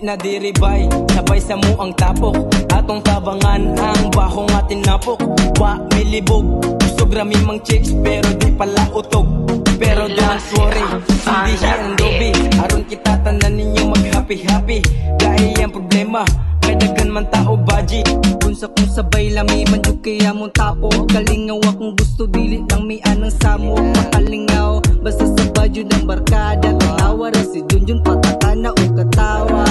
na diribay, sabay sa mo ang tapok. Atong tabangan ang bahong atin napok. Wa milibog, gusto grami mang chicks pero di pala utog. Pero don't worry, hindi ang dobi. Aron kita tanan ninyo mag-happy-happy. Dahil ang problema, may dagan man tao baji. Bunsa kong sabay lami man yung kaya mong tapo. Kalingaw akong gusto dili lang mi anang samo. Makalingaw, basta sabay yun ang barkada. Tanawa ra si Junjun pataka na o katawa.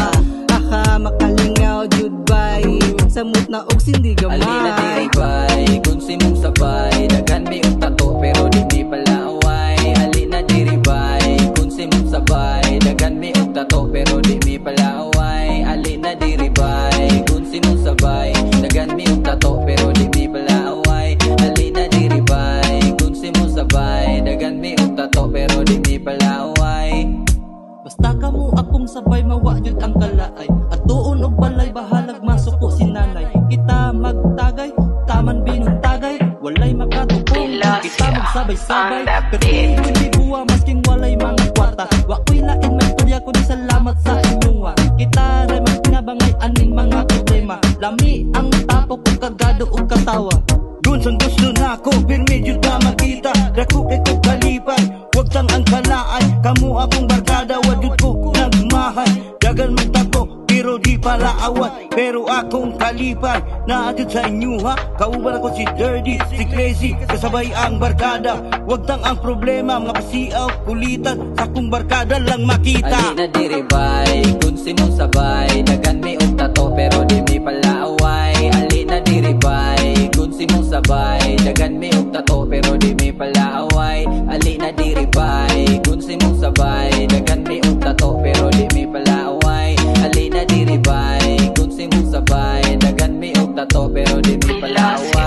Aha, makalingaw jud bay. Samot na og sindi gamay. Alina diri bay, kung si mong sabay. Dagan mi og tato pero di mi pala away. Alina diri bay, kung si mong sabay. Dagan mi og tato pero di mi pala away. Alina diri bay, kung si mong sabay. Dagan mi og tato pero di mi pala away. Alina diri bay, kung si mong sabay. Dagan mi og tato pero di mi pala away. Basta kamo akong sabay mawa jud ang kalaay. At tuon og balay bahalag masuko si nanay. Kita magtagay, taman binuntagay. Walay makatupong, kita magsabay-sabay. Pero hindi buwa masking walay mga kwarta. Wa ko'y lain may tulya kundi salamat sa inyong. Kita ray magtinabangay aning mga problema. Lami ang tapok kung kagado o katawa. Gunsan gusto na ko, pirmi jud na makita. Dako kay ko kalipay, wag tang ang kalaay. Kamu akong barkada, wajud ko nagmahay. Dagan magtato, pero di pala awat. Pero akong kalipay, naagad sa inyo ha. Kauban ako si Dirty, si Crazy, kasabay ang barkada. Wag tang ang problema, mga pasiaw, kulitan. Sa akong barkada lang makita. Alina diri bay, kung si mong sabay. Dagan mi og tato pero di mi pala away. Alina diri bay, kung si mong sabay. Dagan mi og tato pero di mi pala away. Alina diri bay, kung si mong sabay. Dagan mi og tato pero di mi pala away. Alina diri bay, kung si mong sabay. Dagan mi og tato pero di mi pala away.